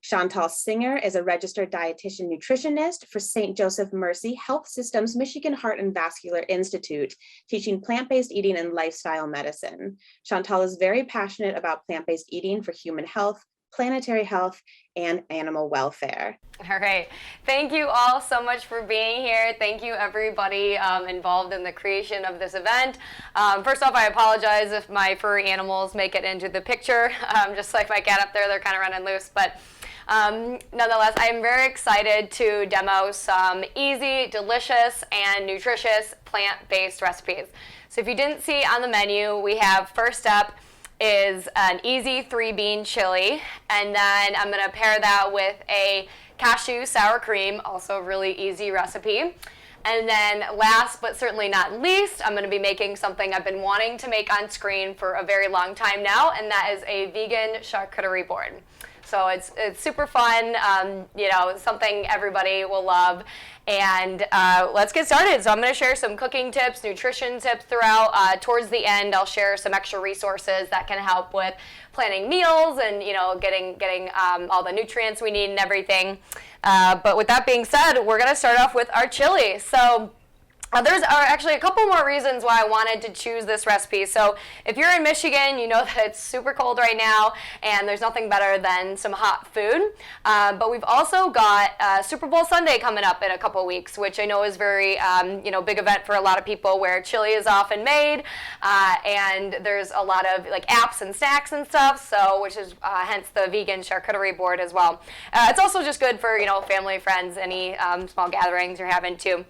Chantal Singer is a registered dietitian nutritionist for St. Joseph Mercy Health System's Michigan Heart and Vascular Institute, teaching plant-based eating and lifestyle medicine. Chantal is very passionate about plant-based eating for human health, planetary health, and animal welfare. All right. Thank you all so much for being here. Thank you, everybody involved in the creation of this event. First off, I apologize if my furry animals make it into the picture. Just like my cat up there, they're kind of running loose. But nonetheless, I am very excited to demo some easy, delicious, and nutritious plant-based recipes. So if you didn't see on the menu, we have first up is an easy 3-bean chili, and then I'm going to pair that with a cashew sour cream, also a really easy recipe. And then last but certainly not least, I'm going to be making something I've been wanting to make on screen for a very long time now, and that is a vegan charcuterie board. So it's super fun, something everybody will love. And let's get started. So I'm going to share some cooking tips, nutrition tips throughout. Towards the end, I'll share some extra resources that can help with planning meals and getting all the nutrients we need and everything. But with that being said, we're going to start off with our chili. So there's actually a couple more reasons why I wanted to choose this recipe. So if you're in Michigan, you know that it's super cold right now, and there's nothing better than some hot food. But we've also got Super Bowl Sunday coming up in a couple weeks, which I know is very big event for a lot of people, where chili is often made, and there's a lot of like apps and snacks and stuff. So which is hence the vegan charcuterie board as well. It's also just good for family, friends, any small gatherings you're having too.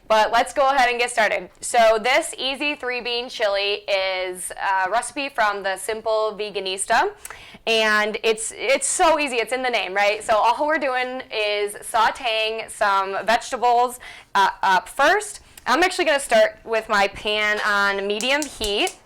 But let's go ahead and get started. So this easy 3-bean chili is a recipe from the Simple Veganista, and it's so easy. It's in the name, right? So all we're doing is sautéing some vegetables up first. I'm actually going to start with my pan on medium heat.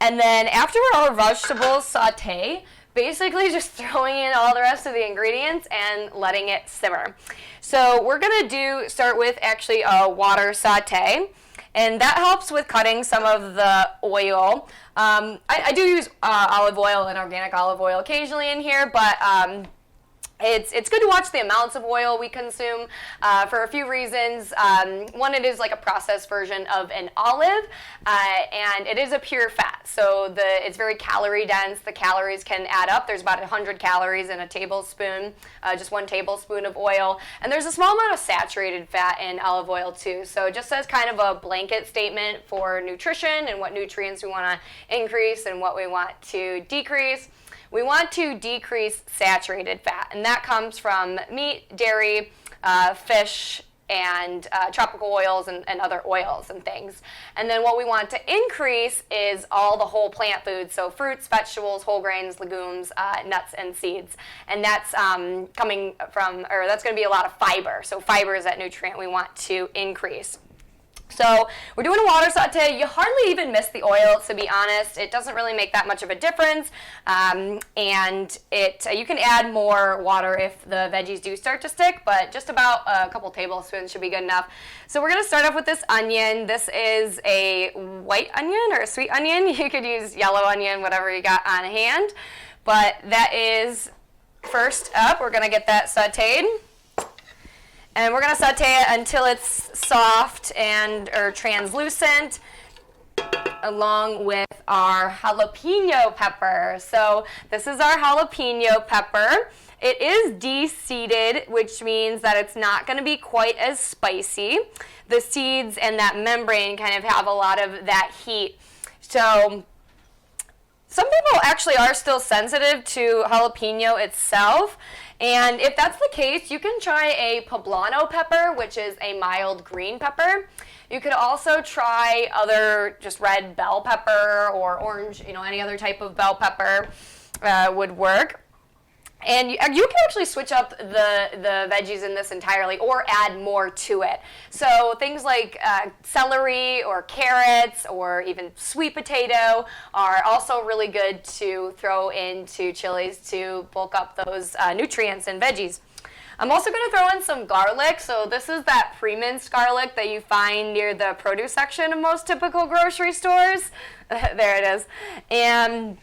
And then after our vegetables saute, basically just throwing in all the rest of the ingredients and letting it simmer. So we're going to start with actually a water saute, and that helps with cutting some of the oil. I do use olive oil and organic olive oil occasionally in here, but it's good to watch the amounts of oil we consume for a few reasons. One, it is like a processed version of an olive, and it is a pure fat, so it's very calorie dense. The calories can add up. There's about 100 calories in a tablespoon, just 1 tablespoon of oil, and there's a small amount of saturated fat in olive oil too. So just as kind of a blanket statement for nutrition and what nutrients we want to increase and what we want to decrease. We want to decrease saturated fat, and that comes from meat, dairy, fish, and tropical oils and other oils and things. And then what we want to increase is all the whole plant foods, so fruits, vegetables, whole grains, legumes, nuts, and seeds. And that's that's going to be a lot of fiber. So fiber is that nutrient we want to increase. So we're doing a water saute. You hardly even miss the oil, to be honest. It doesn't really make that much of a difference. And you can add more water if the veggies do start to stick, but just about a couple tablespoons should be good enough. So we're going to start off with this onion. This is a white onion or a sweet onion. You could use yellow onion, whatever you got on hand. But that is first up. We're going to get that sauteed. And we're going to saute it until it's soft or translucent, along with our jalapeno pepper. So this is our jalapeno pepper. It is de-seeded, which means that it's not going to be quite as spicy. The seeds and that membrane kind of have a lot of that heat. So some people actually are still sensitive to jalapeno itself. And if that's the case, you can try a poblano pepper, which is a mild green pepper. You could also try other just red bell pepper or orange, any other type of bell pepper would work. And you can actually switch up the veggies in this entirely or add more to it. So things like celery or carrots or even sweet potato are also really good to throw into chilies to bulk up those nutrients in veggies. I'm also going to throw in some garlic. So this is that pre-minced garlic that you find near the produce section of most typical grocery stores. There it is. And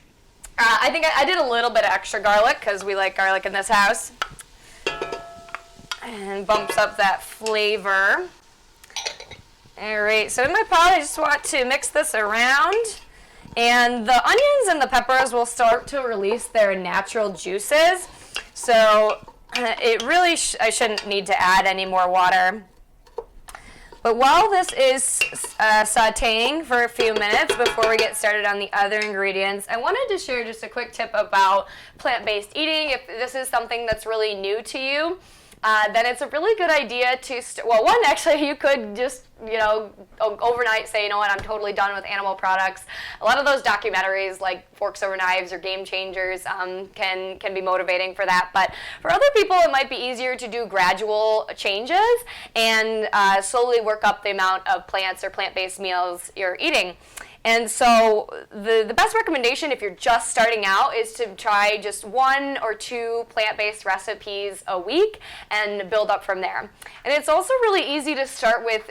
I think I did a little bit of extra garlic because we like garlic in this house. And bumps up that flavor. All right, so in my pot, I just want to mix this around. And the onions and the peppers will start to release their natural juices. So it really, I shouldn't need to add any more water. But while this is sauteing for a few minutes before we get started on the other ingredients, I wanted to share just a quick tip about plant-based eating. If this is something that's really new to you, then it's a really good idea to, actually, you could just, overnight say, you know what, I'm totally done with animal products. A lot of those documentaries like Forks Over Knives or Game Changers can be motivating for that. But for other people, it might be easier to do gradual changes and slowly work up the amount of plants or plant-based meals you're eating. And so the best recommendation if you're just starting out is to try just 1 or 2 plant-based recipes a week and build up from there. And it's also really easy to start with,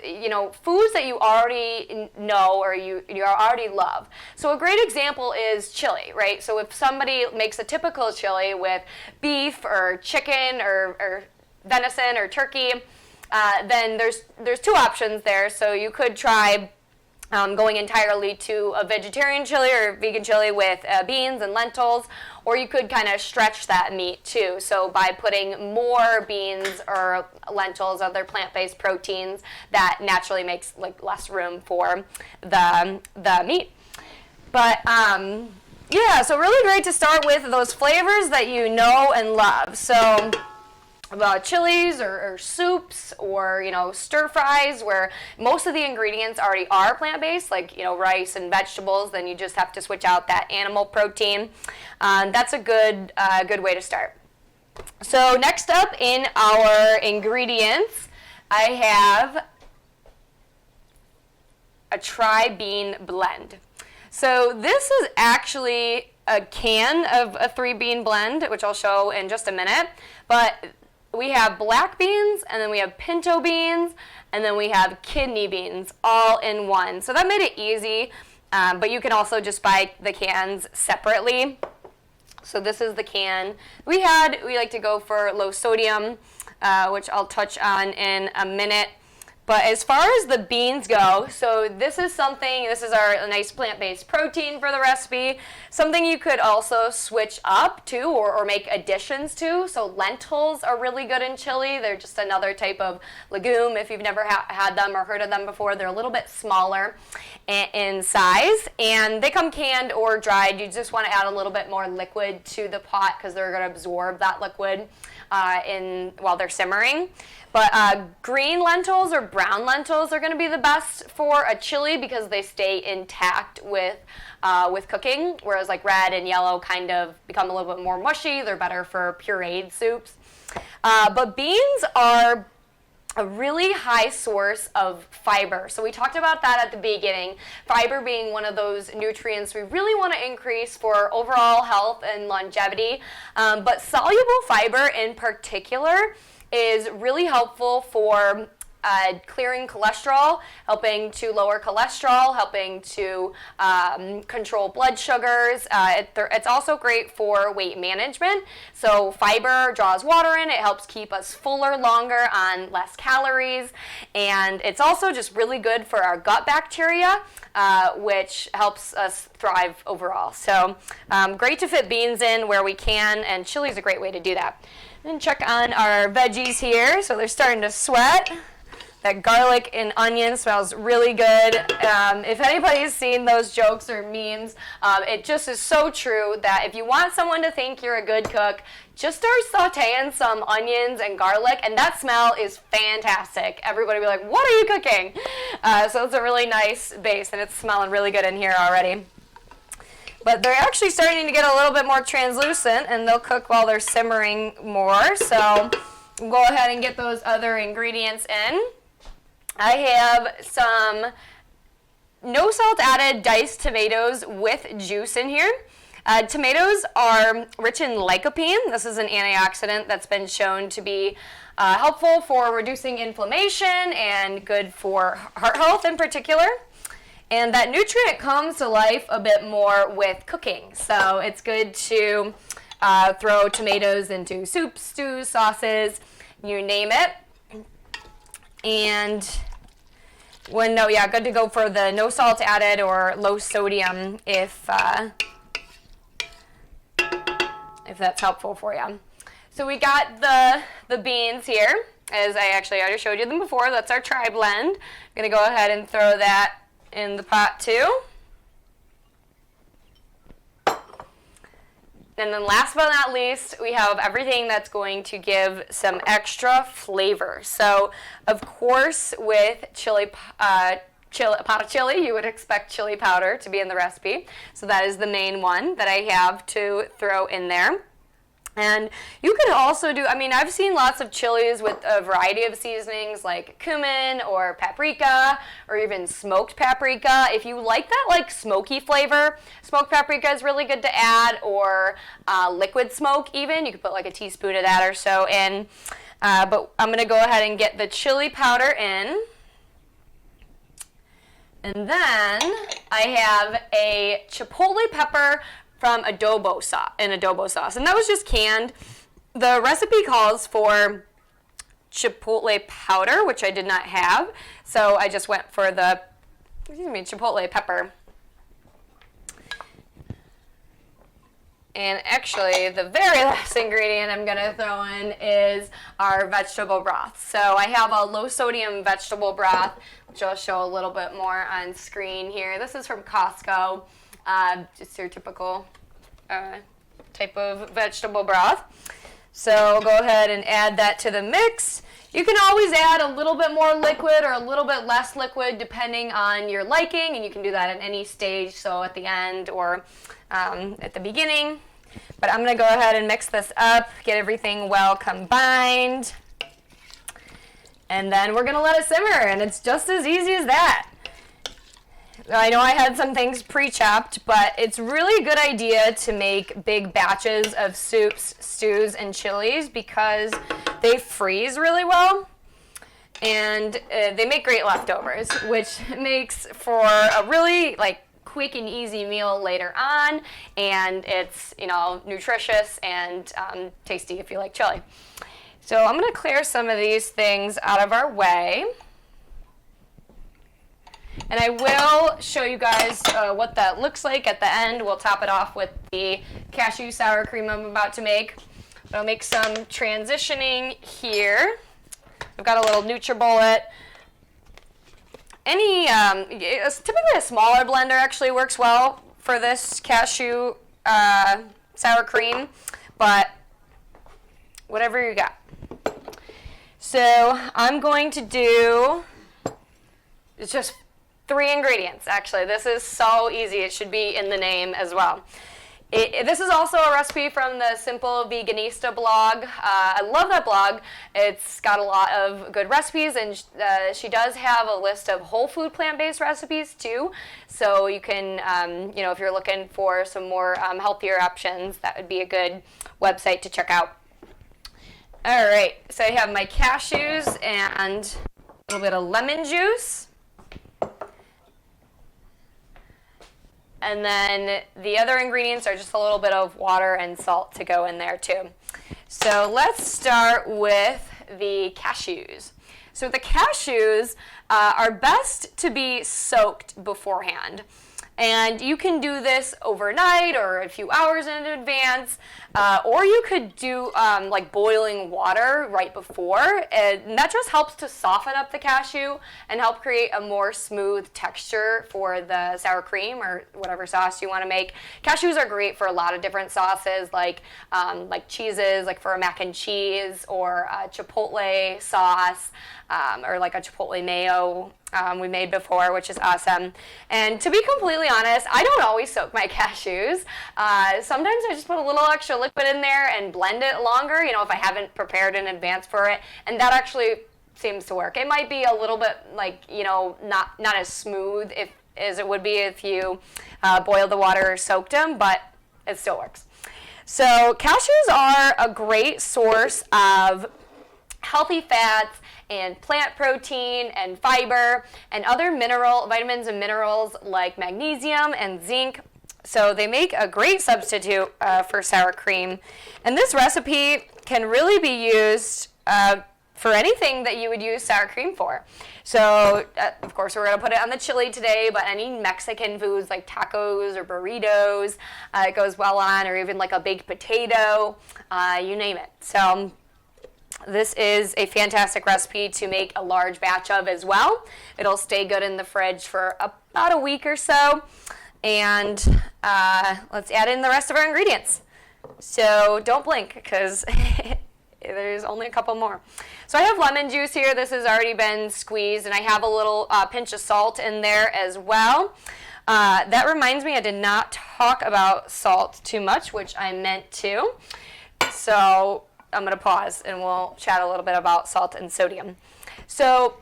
foods that you already know or you already love. So a great example is chili, right? So if somebody makes a typical chili with beef or chicken or venison or turkey, then there's 2 options there. So you could try going entirely to a vegetarian chili or vegan chili with beans and lentils, or you could kind of stretch that meat too. So by putting more beans or lentils, other plant-based proteins, that naturally makes less room for the meat. But so really great to start with those flavors that you know and love. So chilies or soups or stir fries where most of the ingredients already are plant-based, like rice and vegetables, then you just have to switch out that animal protein. That's a good way to start. So next up in our ingredients, I have a tri-bean blend. So this is actually a can of a 3-bean blend, which I'll show in just a minute, but we have black beans, and then we have pinto beans, and then we have kidney beans all in one. So that made it easy, but you can also just buy the cans separately. So this is the can. We like to go for low sodium, which I'll touch on in a minute. But as far as the beans go, so this is our nice plant-based protein for the recipe. Something you could also switch up to or make additions to. So lentils are really good in chili. They're just another type of legume. If you've never had them or heard of them before, they're a little bit smaller in size. And they come canned or dried. You just want to add a little bit more liquid to the pot because they're going to absorb that liquid while they're simmering. But green lentils or brown lentils are going to be the best for a chili because they stay intact with cooking, whereas like red and yellow kind of become a little bit more mushy. They're better for pureed soups. But beans are a really high source of fiber. So we talked about that at the beginning, fiber being one of those nutrients we really want to increase for overall health and longevity. But soluble fiber in particular is really helpful for clearing cholesterol, helping to lower cholesterol, helping to control blood sugars. It's also great for weight management. So fiber draws water in, it helps keep us fuller longer on less calories, and it's also just really good for our gut bacteria, which helps us thrive overall. So great to fit beans in where we can, and chili is a great way to do that. And check on our veggies here. So they're starting to sweat. That garlic and onion smells really good. If anybody's seen those jokes or memes, it just is so true that if you want someone to think you're a good cook, just start sauteing some onions and garlic, and that smell is fantastic. Everybody will be like, what are you cooking? So it's a really nice base, and it's smelling really good in here already. But they're actually starting to get a little bit more translucent, and they'll cook while they're simmering more. So we'll go ahead and get those other ingredients in. I have some no salt added diced tomatoes with juice in here. Tomatoes are rich in lycopene. This is an antioxidant that's been shown to be helpful for reducing inflammation and good for heart health in particular. And that nutrient comes to life a bit more with cooking. So it's good to throw tomatoes into soups, stews, sauces, you name it. And good to go for the no salt added or low sodium if that's helpful for you. So we got the beans here, as I actually already showed you them before. That's our tri-blend. I'm going to go ahead and throw that in the pot too. And then last but not least, we have everything that's going to give some extra flavor. So, of course, with a pot of chili, you would expect chili powder to be in the recipe. So that is the main one that I have to throw in there. And you could also do, I've seen lots of chilies with a variety of seasonings like cumin or paprika or even smoked paprika. If you like that like smoky flavor, smoked paprika is really good to add, or liquid smoke even. You could put like a teaspoon of that or so in. But I'm going to go ahead and get the chili powder in. And then I have a chipotle pepper from adobo sauce, and that was just canned. The recipe calls for chipotle powder, which I did not have, so I just went for the chipotle pepper. And actually, the very last ingredient I'm going to throw in is our vegetable broth. So I have a low-sodium vegetable broth, which I'll show a little bit more on screen here. This is from Costco. Just your typical type of vegetable broth. So go ahead and add that to the mix. You can always add a little bit more liquid or a little bit less liquid depending on your liking, and you can do that at any stage, so at the end or at the beginning. But I'm going to go ahead and mix this up, get everything well combined, and then we're going to let it simmer, and it's just as easy as that. I know I had some things pre-chopped, but it's really a good idea to make big batches of soups, stews, and chilies because they freeze really well, and they make great leftovers, which makes for a really quick and easy meal later on, and it's nutritious and tasty if you like chili. So I'm going to clear some of these things out of our way. And I will show you guys what that looks like at the end. We'll top it off with the cashew sour cream I'm about to make. But I'll make some transitioning here. I've got a little NutriBullet. Typically a smaller blender actually works well for this cashew sour cream, but whatever you got. So I'm going to do, it's just 3 ingredients, actually. This is so easy. It should be in the name as well. This is also a recipe from the Simple Veganista blog. I love that blog. It's got a lot of good recipes, and she does have a list of whole food plant-based recipes too. So you can, if you're looking for some more healthier options, that would be a good website to check out. All right, so I have my cashews and a little bit of lemon juice. And then the other ingredients are just a little bit of water and salt to go in there too. So let's start with the cashews. So the cashews are best to be soaked beforehand. And you can do this overnight or a few hours in advance, or you could do boiling water right before, and that just helps to soften up the cashew and help create a more smooth texture for the sour cream or whatever sauce you want to make. Cashews are great for a lot of different sauces, like cheeses, like for a mac and cheese or a chipotle sauce, or like a chipotle mayo we made before, which is awesome. And to be completely honest, I don't always soak my cashews. Sometimes I just put a little extra liquid in there and blend it longer, if I haven't prepared in advance for it. And that actually seems to work. It might be a little bit not as smooth as it would be if you boiled the water or soaked them, but it still works. So cashews are a great source of healthy fats and plant protein and fiber and other vitamins and minerals like magnesium and zinc. So they make a great substitute for sour cream. And this recipe can really be used for anything that you would use sour cream for. So, of course, we're going to put it on the chili today, but any Mexican foods like tacos or burritos, it goes well on, or even like a baked potato, you name it. So this is a fantastic recipe to make a large batch of as well. It'll stay good in the fridge for about a week or so. And let's add in the rest of our ingredients. So don't blink, because there's only a couple more. So I have lemon juice here. This has already been squeezed, and I have a little pinch of salt in there as well. That reminds me, I did not talk about salt too much, which I meant to. So I'm going to pause, and we'll chat a little bit about salt and sodium. So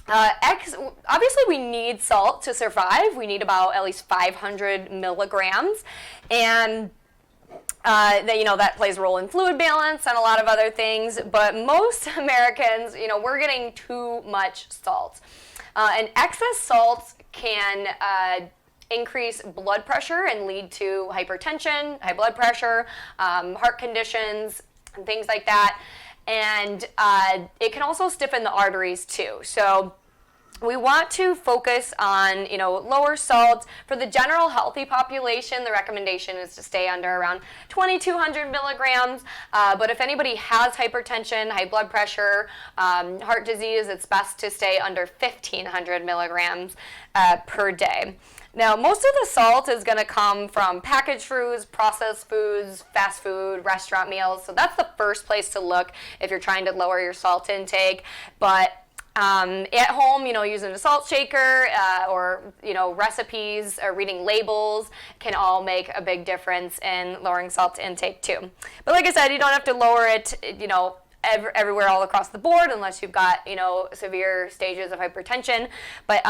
obviously we need salt to survive. We need about at least 500 milligrams. And that plays a role in fluid balance and a lot of other things, but most Americans, we're getting too much salt. And excess salt can increase blood pressure and lead to hypertension, high blood pressure, heart conditions, and things like that. And it can also stiffen the arteries too. So we want to focus on, lower salt. For the general healthy population, the recommendation is to stay under around 2,200 milligrams. But if anybody has hypertension, high blood pressure, heart disease, it's best to stay under 1,500 milligrams per day. Now, most of the salt is going to come from packaged foods, processed foods, fast food, restaurant meals. So that's the first place to look if you're trying to lower your salt intake. But at home, using a salt shaker or, recipes or reading labels can all make a big difference in lowering salt intake too. But like I said, you don't have to lower it, everywhere all across the board unless you've got, severe stages of hypertension. But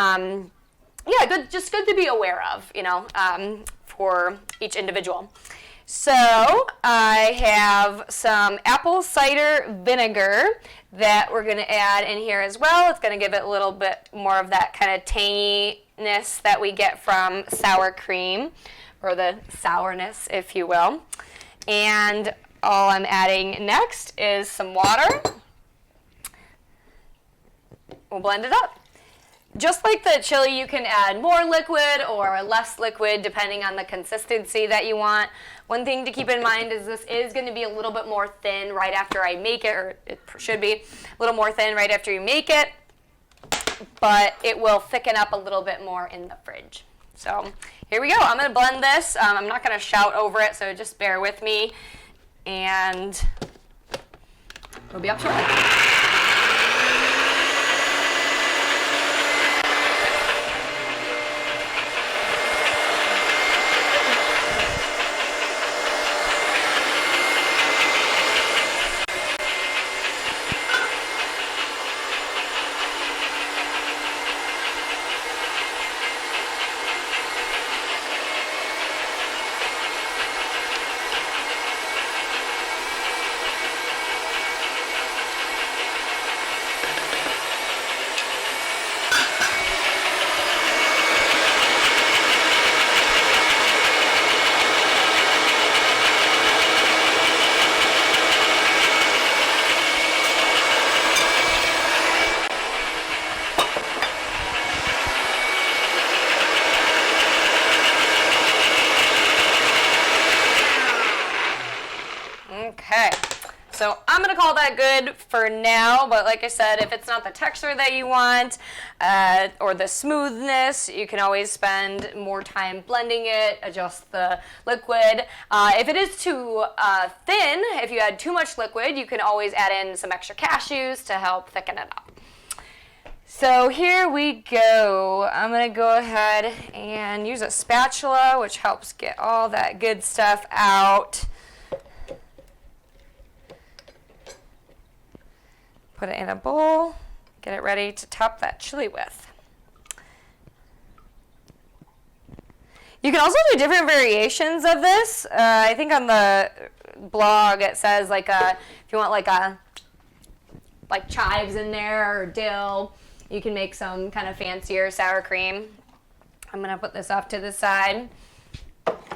just good to be aware of, for each individual. So I have some apple cider vinegar that we're going to add in here as well. It's going to give it a little bit more of that kind of tanginess that we get from sour cream, or the sourness, if you will. And all I'm adding next is some water. We'll blend it up. Just like the chili, you can add more liquid or less liquid depending on the consistency that you want. One thing to keep in mind is this is going to be a little bit more thin right after I make it, or it should be a little more thin right after you make it, but it will thicken up a little bit more in the fridge. So here we go. I'm going to blend this. I'm not going to shout over it, so just bear with me, and we'll be up shortly. Okay, so I'm going to call that good for now, but like I said, if it's not the texture that you want or the smoothness, you can always spend more time blending it, adjust the liquid. If it is too thin, if you add too much liquid, you can always add in some extra cashews to help thicken it up. So here we go. I'm going to go ahead and use a spatula, which helps get all that good stuff out. Put it in a bowl, get it ready to top that chili with. You can also do different variations of this. I think on the blog it says if you want like a like chives in there or dill. You can make some kind of fancier sour cream. I'm gonna put this off to the side.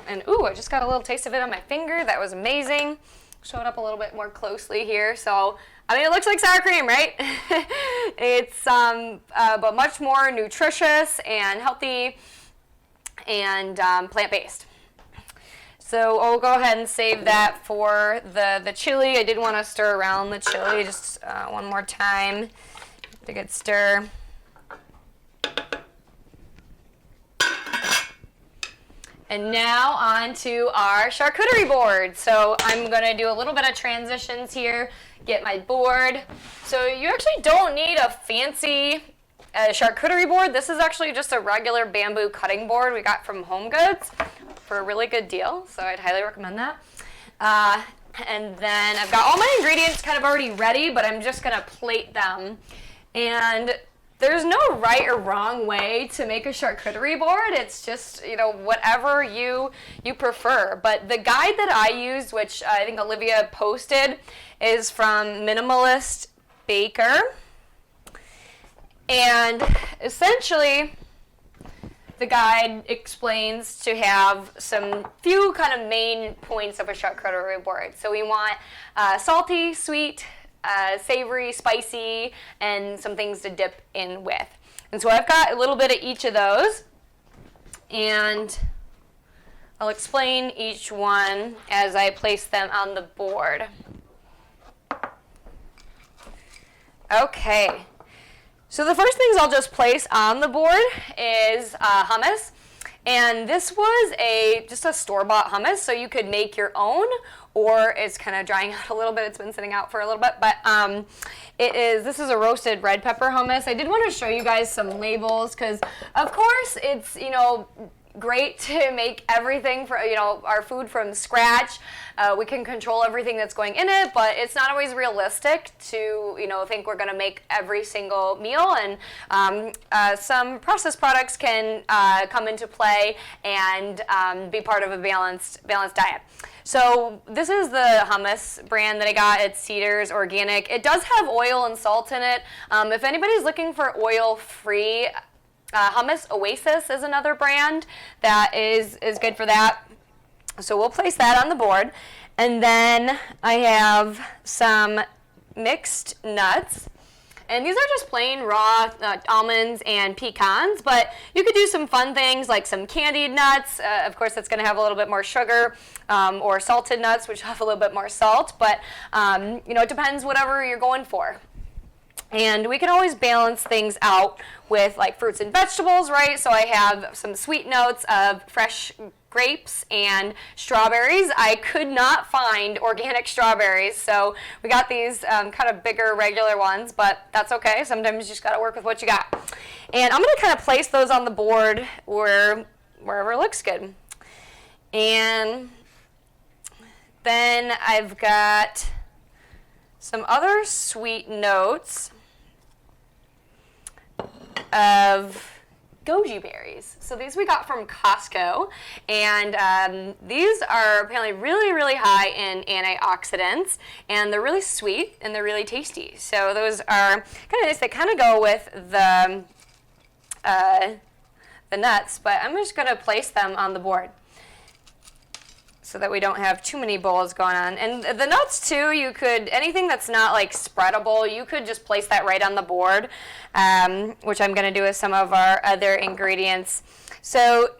And ooh, I just got a little taste of it on my finger. That was amazing. Show it up a little bit more closely here. So, I mean, it looks like sour cream, right? It's but much more nutritious and healthy and plant-based. So I'll go ahead and save that for the chili. I did want to stir around the chili just one more time. Give it a good stir. And now on to our charcuterie board. So I'm going to do a little bit of transitions here, get my board. So you actually don't need a fancy charcuterie board. This is actually just a regular bamboo cutting board we got from Home Goods for a really good deal. So I'd highly recommend that. And then I've got all my ingredients kind of already ready, but I'm just going to plate them. And there's no right or wrong way to make a charcuterie board. It's just, you know, whatever you prefer. But the guide that I used, which I think Olivia posted, is from Minimalist Baker. And essentially, the guide explains to have some few kind of main points of a charcuterie board. So we want salty, sweet, savory, spicy, and some things to dip in with. And so I've got a little bit of each of those, and I'll explain each one as I place them on the board. Okay, so the first things I'll just place on the board is hummus. And this was just a store-bought hummus, so you could make your own, or it's kind of drying out a little bit. It's been sitting out for a little bit, but this is a roasted red pepper hummus. I did want to show you guys some labels because, of course, it's, you know, great to make everything for, you know, our food from scratch. We can control everything that's going in it, but it's not always realistic to, you know, think we're going to make every single meal. And some processed products can come into play and be part of a balanced diet. So this is the hummus brand that I got. It's Cedars Organic. It does have oil and salt in it. If anybody's looking for oil-free, Hummus Oasis is another brand that is good for that. So we'll place that on the board. And then I have some mixed nuts. And these are just plain raw almonds and pecans, but you could do some fun things like some candied nuts. Of course, that's going to have a little bit more sugar, or salted nuts, which have a little bit more salt. But, you know, it depends whatever you're going for. And we can always balance things out with like fruits and vegetables, right? So I have some sweet notes of fresh grapes and strawberries. I could not find organic strawberries, so we got these kind of bigger regular ones, but that's okay. Sometimes you just got to work with what you got. And I'm going to kind of place those on the board wherever looks good. And then I've got some other sweet notes of goji berries. So these we got from Costco, and these are apparently really, really high in antioxidants, and they're really sweet and they're really tasty. So those are kind of nice. They kind of go with the nuts, but I'm just going to place them on the board so that we don't have too many bowls going on. And the nuts too, you could, anything that's not like spreadable, you could just place that right on the board, which I'm going to do with some of our other ingredients. So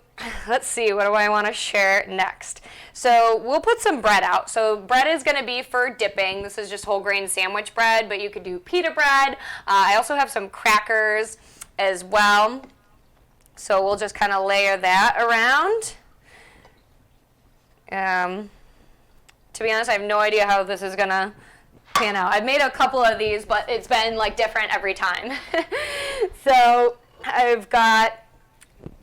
let's see, what do I want to share next? So we'll put some bread out. So bread is going to be for dipping. This is just whole grain sandwich bread, but you could do pita bread. I also have some crackers as well. So we'll just kind of layer that around. To be honest, I have no idea how this is gonna pan out. I've made a couple of these, but it's been like different every time. So I've got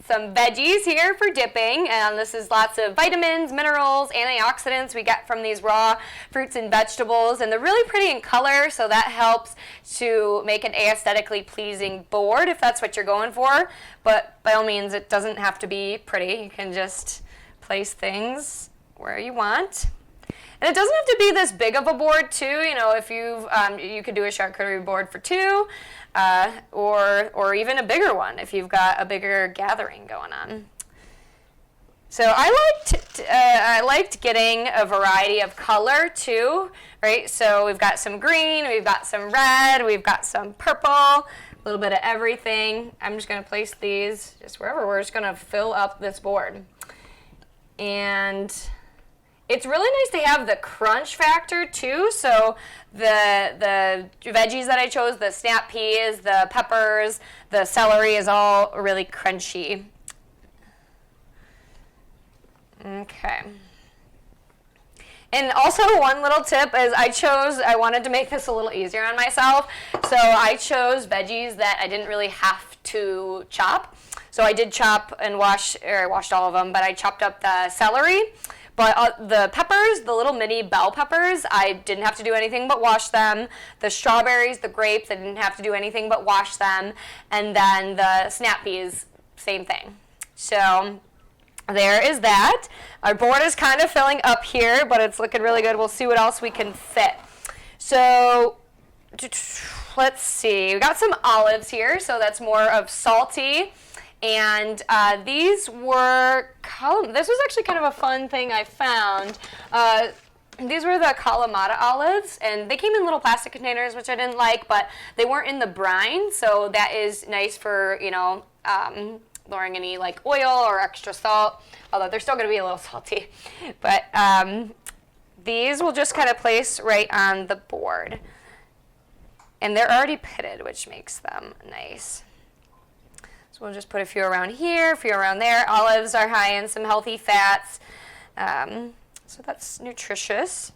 some veggies here for dipping, and this is lots of vitamins, minerals, antioxidants we get from these raw fruits and vegetables, and they're really pretty in color, so that helps to make an aesthetically pleasing board if that's what you're going for. But by all means, it doesn't have to be pretty. You can just place things where you want. And it doesn't have to be this big of a board too. You know, if you could do a charcuterie board for 2, or even a bigger one if you've got a bigger gathering going on. So I liked getting a variety of color too, right? So we've got some green, we've got some red, we've got some purple, a little bit of everything. I'm just going to place these just wherever. We're just going to fill up this board. And it's really nice to have the crunch factor too. So the veggies that I chose, the snap peas, the peppers, the celery is all really crunchy. Okay. And also one little tip is I wanted to make this a little easier on myself. So I chose veggies that I didn't really have to chop. So I did chop and I washed all of them, but I chopped up the celery. But the peppers, the little mini bell peppers, I didn't have to do anything but wash them. The strawberries, the grapes, I didn't have to do anything but wash them. And then the snap peas, same thing. So there is that. Our board is kind of filling up here, but it's looking really good. We'll see what else we can fit. So let's see. We got some olives here, so that's more of salty. And these were, this was actually kind of a fun thing I found. These were the Kalamata olives, and they came in little plastic containers, which I didn't like, but they weren't in the brine, so that is nice for, lowering any like oil or extra salt, although they're still going to be a little salty. But these will just kind of place right on the board. And they're already pitted, which makes them nice. So we'll just put a few around here, a few around there. Olives are high in some healthy fats, so that's nutritious.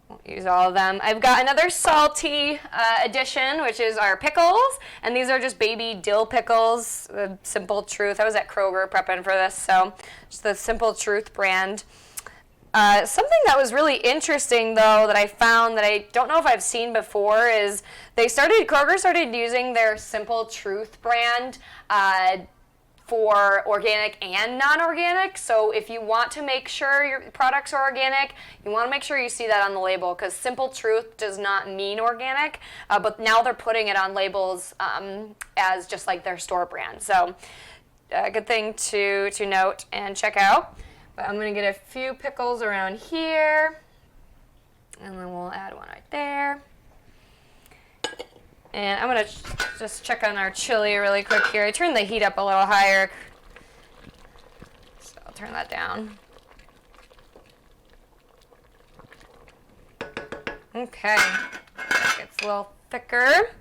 Won't use all of them. I've got another salty addition, which is our pickles, and these are just baby dill pickles, Simple Truth. I was at Kroger prepping for this, so just the Simple Truth brand. Something that was really interesting, though, that I found that I don't know if I've seen before is Kroger started using their Simple Truth brand for organic and non-organic. So if you want to make sure your products are organic, you want to make sure you see that on the label, because Simple Truth does not mean organic, but now they're putting it on labels as just like their store brand. So a good thing to note and check out. But I'm going to get a few pickles around here, and then we'll add one right there. And I'm going to just check on our chili really quick here. I turned the heat up a little higher, so I'll turn that down. Okay, that gets a little thicker.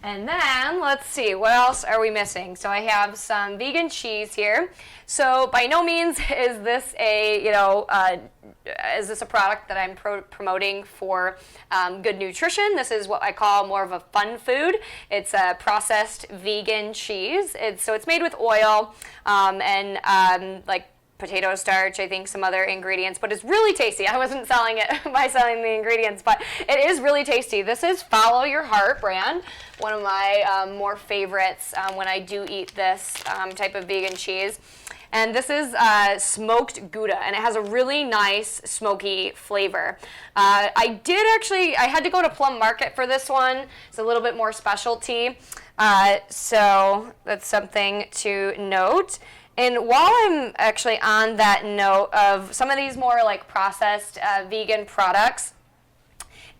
And then, let's see, what else are we missing? So I have some vegan cheese here. So by no means is this is this a product that I'm promoting for good nutrition. This is what I call more of a fun food. It's a processed vegan cheese. It's made with oil and like potato starch, I think some other ingredients, but it's really tasty. I wasn't selling it by selling the ingredients, but it is really tasty. This is Follow Your Heart brand, one of my more favorites when I do eat this type of vegan cheese. And this is smoked Gouda, and it has a really nice smoky flavor. I had to go to Plum Market for this one. It's a little bit more specialty, so that's something to note. And while I'm actually on that note of some of these more like processed vegan products,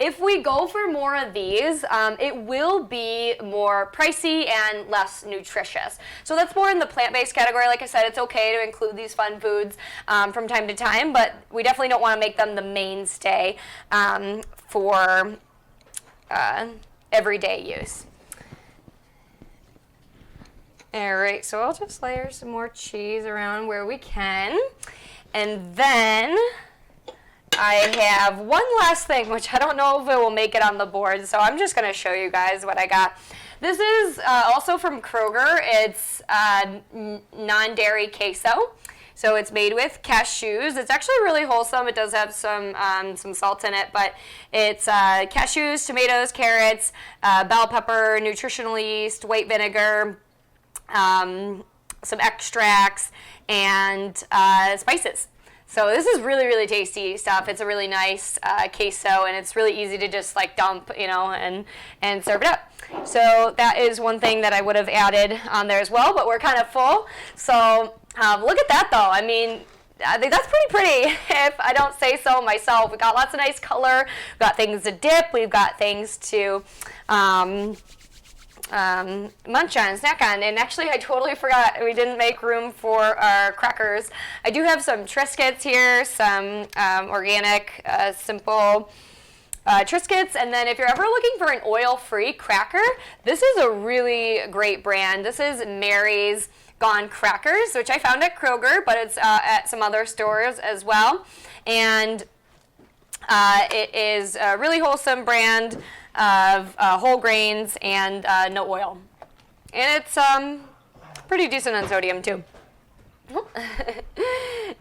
if we go for more of these, it will be more pricey and less nutritious. So that's more in the plant-based category. Like I said, it's okay to include these fun foods from time to time, but we definitely don't want to make them the mainstay for everyday use. All right, so I'll just layer some more cheese around where we can. And then I have one last thing, which I don't know if it will make it on the board, so I'm just going to show you guys what I got. This is also from Kroger. It's non-dairy queso. So it's made with cashews. It's actually really wholesome. It does have some salt in it, but it's cashews, tomatoes, carrots, bell pepper, nutritional yeast, white vinegar, some extracts, and spices. So this is really, really tasty stuff. It's a really nice queso, and it's really easy to just like dump, and serve it up. So that is one thing that I would have added on there as well, but we're kind of full. So look at that though. I mean, I think that's pretty if I don't say so myself. We've got lots of nice color. We've got things to dip. We've got things to munch on, snack on. And actually, I totally forgot we didn't make room for our crackers. I do have some Triscuits here, some organic, simple Triscuits. And then if you're ever looking for an oil-free cracker, this is a really great brand. This is Mary's Gone Crackers, which I found at Kroger, but it's at some other stores as well. And it is a really wholesome brand of whole grains and no oil. And it's pretty decent on sodium too.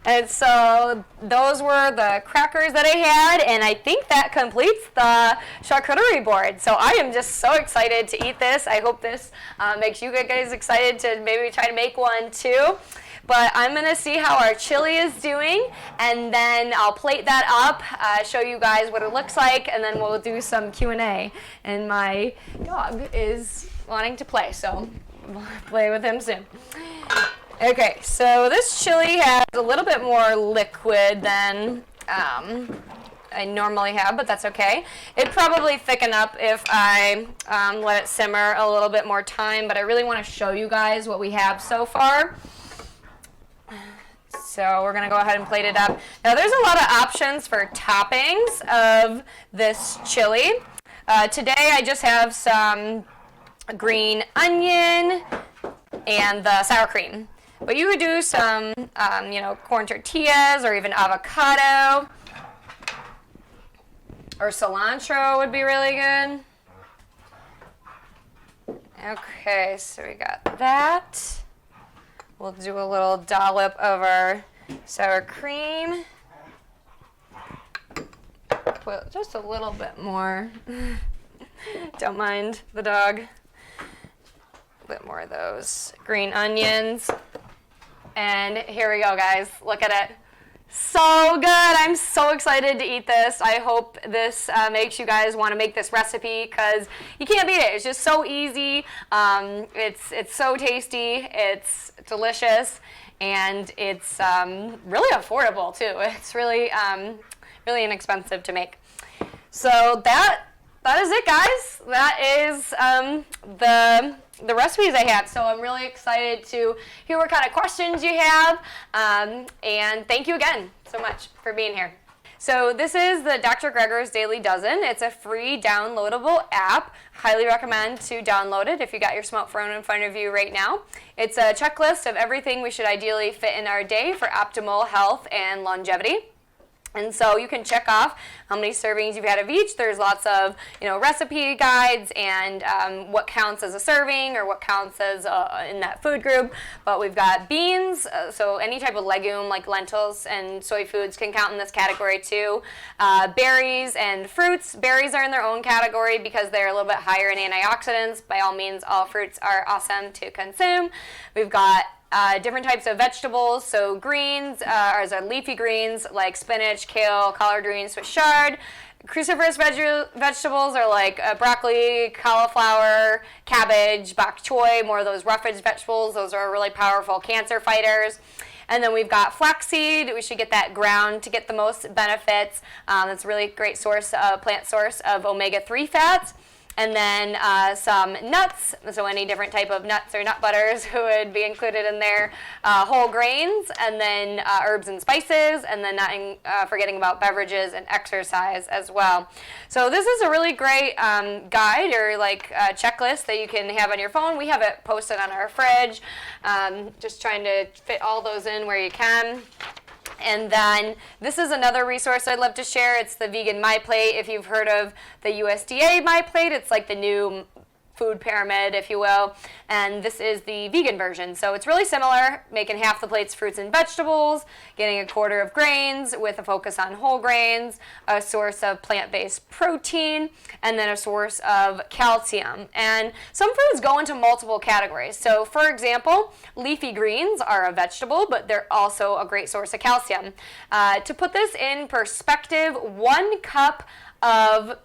And so those were the crackers that I had, and I think that completes the charcuterie board. So I am just so excited to eat this. I hope this makes you guys excited to maybe try to make one too. But I'm going to see how our chili is doing, and then I'll plate that up, show you guys what it looks like, and then we'll do some Q&A. And my dog is wanting to play, so we'll play with him soon. Okay, so this chili has a little bit more liquid than I normally have, but that's okay. It'd probably thicken up if I let it simmer a little bit more time, but I really want to show you guys what we have so far. So we're going to go ahead and plate it up. Now there's a lot of options for toppings of this chili. Today I just have some green onion and the sour cream. But you could do some, corn tortillas or even avocado. Or cilantro would be really good. Okay, so we got that. We'll do a little dollop of our sour cream. Put just a little bit more. Don't mind the dog. A bit more of those green onions. And here we go, guys. Look at it. So good. I'm so excited to eat this. I hope this makes you guys want to make this recipe because you can't beat it. It's just so easy. It's so tasty. It's delicious. And it's really affordable, too. It's really, really inexpensive to make. So that is it, guys. That is the recipes I have. So I'm really excited to hear what kind of questions you have. And thank you again so much for being here. So this is the Dr. Greger's Daily Dozen. It's a free downloadable app. Highly recommend to download it if you got your smartphone in front of you right now. It's a checklist of everything we should ideally fit in our day for optimal health and longevity. And so you can check off how many servings you've had of each. There's lots of, recipe guides and what counts as a serving or what counts as in that food group. But we've got beans, so any type of legume like lentils and soy foods can count in this category too. Berries and fruits. Berries are in their own category because they're a little bit higher in antioxidants. By all means, all fruits are awesome to consume. We've got different types of vegetables, so greens are leafy greens like spinach, kale, collard greens, Swiss chard. Cruciferous vegetables are like broccoli, cauliflower, cabbage, bok choy, more of those roughage vegetables. Those are really powerful cancer fighters. And then we've got flaxseed. We should get that ground to get the most benefits. It's a really great plant source of omega-3 fats. And then some nuts, so any different type of nuts or nut butters would be included in there. Whole grains, and then herbs and spices, and then not forgetting about beverages and exercise as well. So this is a really great guide or checklist that you can have on your phone. We have it posted on our fridge, just trying to fit all those in where you can. And then this is another resource I'd love to share. It's the Vegan My Plate. If you've heard of the USDA My Plate, it's like the new food pyramid, if you will, and this is the vegan version. So it's really similar, making half the plates fruits and vegetables, getting a quarter of grains with a focus on whole grains, a source of plant-based protein, and then a source of calcium. And some foods go into multiple categories. So for example, leafy greens are a vegetable, but they're also a great source of calcium. To put this in perspective, 1 cup of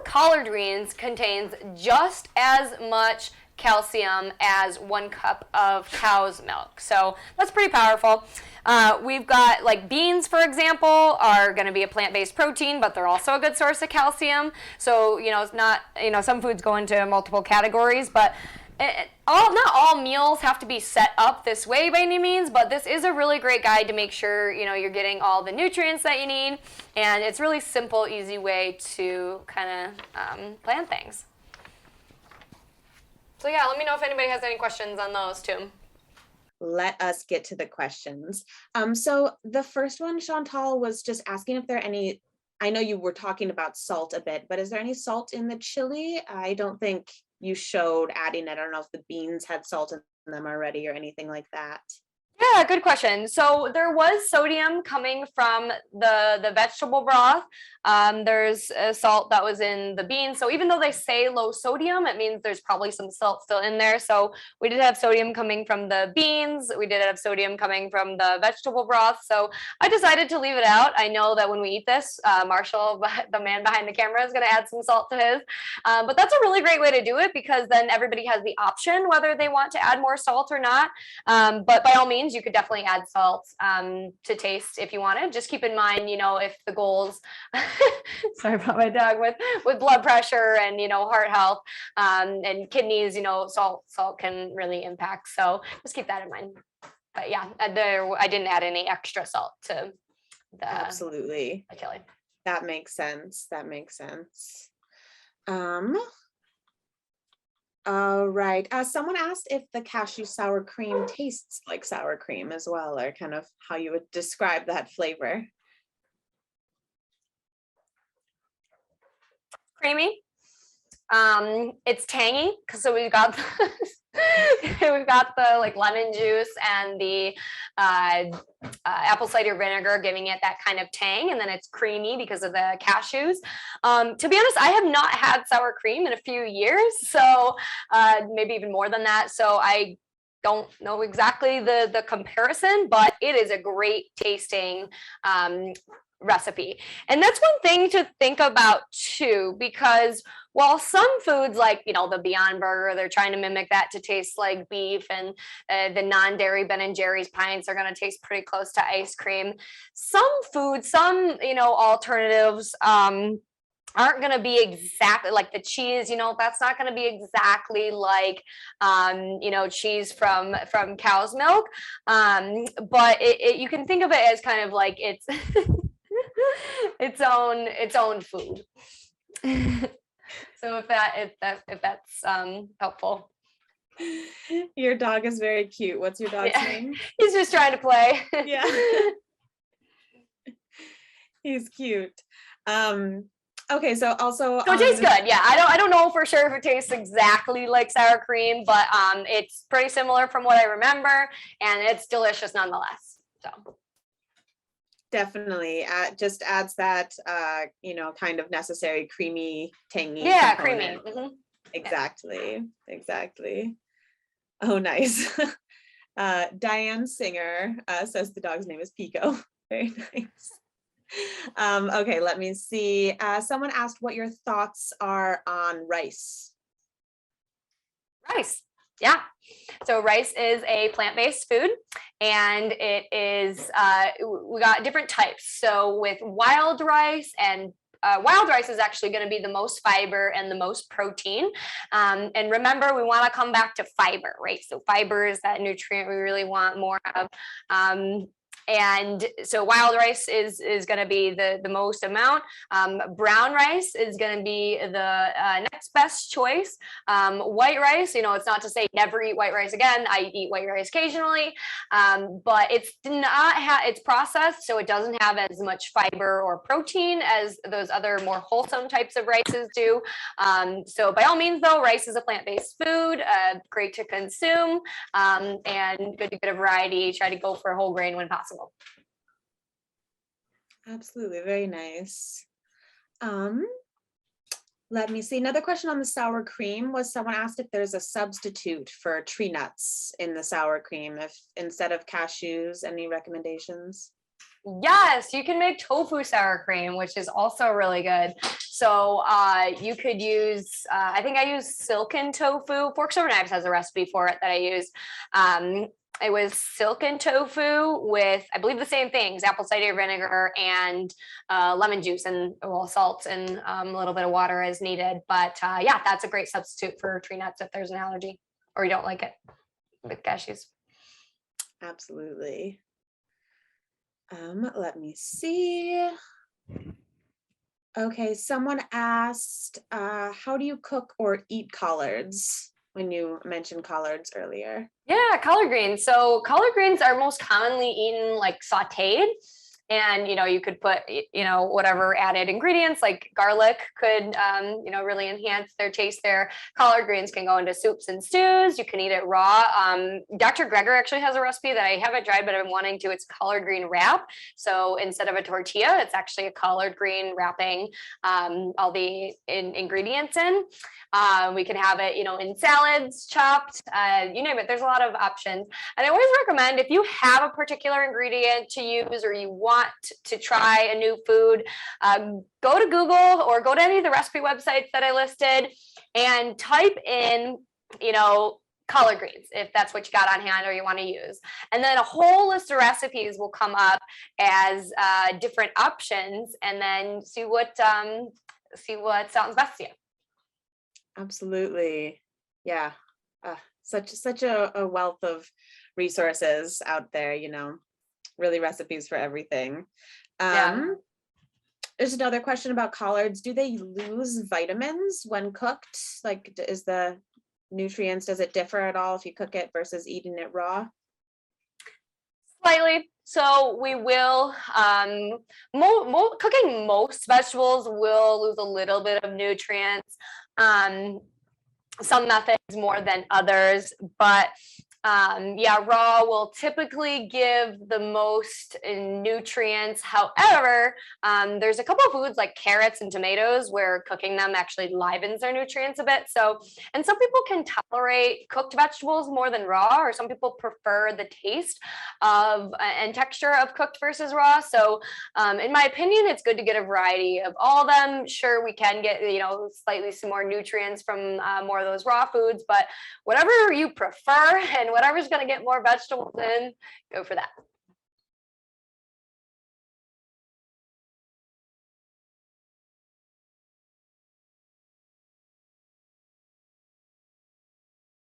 collard greens contains just as much calcium as 1 cup of cow's milk. So that's pretty powerful. We've got like beans, for example, are going to be a plant-based protein, but they're also a good source of calcium. So, it's not, some foods go into multiple categories, but not all meals have to be set up this way by any means, but this is a really great guide to make sure you're getting all the nutrients that you need, and it's really simple, easy way to kind of plan things. So yeah, let me know if anybody has any questions on those too. Let us get to the questions. So the first one, Chantal, was just asking if there are any, I know you were talking about salt a bit, but is there any salt in the chili? I don't think you showed adding it. I don't know if the beans had salt in them already or anything like that. Yeah, good question. So there was sodium coming from the vegetable broth. There's salt that was in the beans. So even though they say low sodium, it means there's probably some salt still in there. So we did have sodium coming from the beans. We did have sodium coming from the vegetable broth. So I decided to leave it out. I know that when we eat this, Marshall, the man behind the camera, is going to add some salt to his. But that's a really great way to do it, because then everybody has the option whether they want to add more salt or not. But by all means, you could definitely add salt to taste if you wanted. Just keep in mind, if the goals, sorry about my dog, with blood pressure and, heart health and kidneys, salt can really impact. So just keep that in mind. But yeah, I didn't add any extra salt to the Absolutely. chili. That makes sense. All right. Someone asked if the cashew sour cream tastes like sour cream as well, or kind of how you would describe that flavor. Creamy. It's tangy, because so we've got the like lemon juice and the apple cider vinegar giving it that kind of tang, and then it's creamy because of the cashews. To be honest, I have not had sour cream in a few years, so maybe even more than that. So I don't know exactly the comparison, but it is a great tasting recipe. And that's one thing to think about too, because while some foods like, the Beyond Burger, they're trying to mimic that to taste like beef, and the non-dairy Ben and Jerry's pints are going to taste pretty close to ice cream. Some foods, alternatives, aren't going to be exactly like the cheese, that's not going to be exactly like, cheese from cow's milk. But you can think of it as kind of like it's its own food. So if that's helpful. Your dog is very cute. What's your dog's name? He's just trying to play. Yeah. He's cute. Okay, so it tastes good. Yeah, I don't know for sure if it tastes exactly like sour cream, but it's pretty similar from what I remember, and it's delicious nonetheless. So definitely just adds that kind of necessary creamy, tangy. Yeah, component. creamy. Mm-hmm. Exactly. Oh, nice. Diane Singer says the dog's name is Pico. Very nice. Okay, let me see. Someone asked what your thoughts are on rice. Rice. Yeah. So rice is a plant-based food, and it is, we got different types. So with wild rice, and wild rice is actually going to be the most fiber and the most protein. And remember, we want to come back to fiber, right? So fiber is that nutrient we really want more of. And so wild rice is going to be the most amount. Brown rice is going to be the next best choice. White rice, it's not to say never eat white rice again. I eat white rice occasionally, but it's processed, so it doesn't have as much fiber or protein as those other more wholesome types of rices do. So by all means, though, rice is a plant-based food, great to consume, and good to get a variety. Try to go for whole grain when possible. Absolutely, very nice. Let me see. Another question on the sour cream was, someone asked if there's a substitute for tree nuts in the sour cream, if instead of cashews. Any recommendations? Yes, you can make tofu sour cream, which is also really good. So you could use, I think I use silken tofu. Forks Over Knives has a recipe for it that I use. It was silken tofu with, I believe, the same things: apple cider vinegar and lemon juice, and salt, and a little bit of water as needed. But yeah, that's a great substitute for tree nuts if there's an allergy or you don't like it with cashews. Absolutely. Let me see. Okay, someone asked, how do you cook or eat collards? When you mentioned collards earlier. Yeah, collard greens. So collard greens are most commonly eaten like sauteed. And, you could put, whatever added ingredients like garlic could, really enhance their taste there. Collard greens can go into soups and stews. You can eat it raw. Dr. Greger actually has a recipe that I haven't tried, but I've been wanting to. It's collard green wrap. So instead of a tortilla, it's actually a collard green wrapping all the ingredients in. We can have it, in salads, chopped, you name it. There's a lot of options. And I always recommend, if you have a particular ingredient to use or you want to try a new food, go to Google or go to any of the recipe websites that I listed and type in, collard greens, if that's what you got on hand or you want to use. And then a whole list of recipes will come up as different options, and then see what sounds best to you. Absolutely. Yeah. Such a wealth of resources out there, really recipes for everything. Yeah. There's another question about collards. Do they lose vitamins when cooked? Like, is the nutrients, does it differ at all if you cook it versus eating it raw? Slightly. So we will, cooking most vegetables will lose a little bit of nutrients. Some methods more than others, but raw will typically give the most nutrients. However, there's a couple of foods like carrots and tomatoes where cooking them actually livens their nutrients a bit. So, and some people can tolerate cooked vegetables more than raw, or some people prefer the taste of and texture of cooked versus raw. So, in my opinion, it's good to get a variety of all of them. Sure, we can get, slightly some more nutrients from more of those raw foods, but whatever you prefer and whatever's going to get more vegetables in, go for that.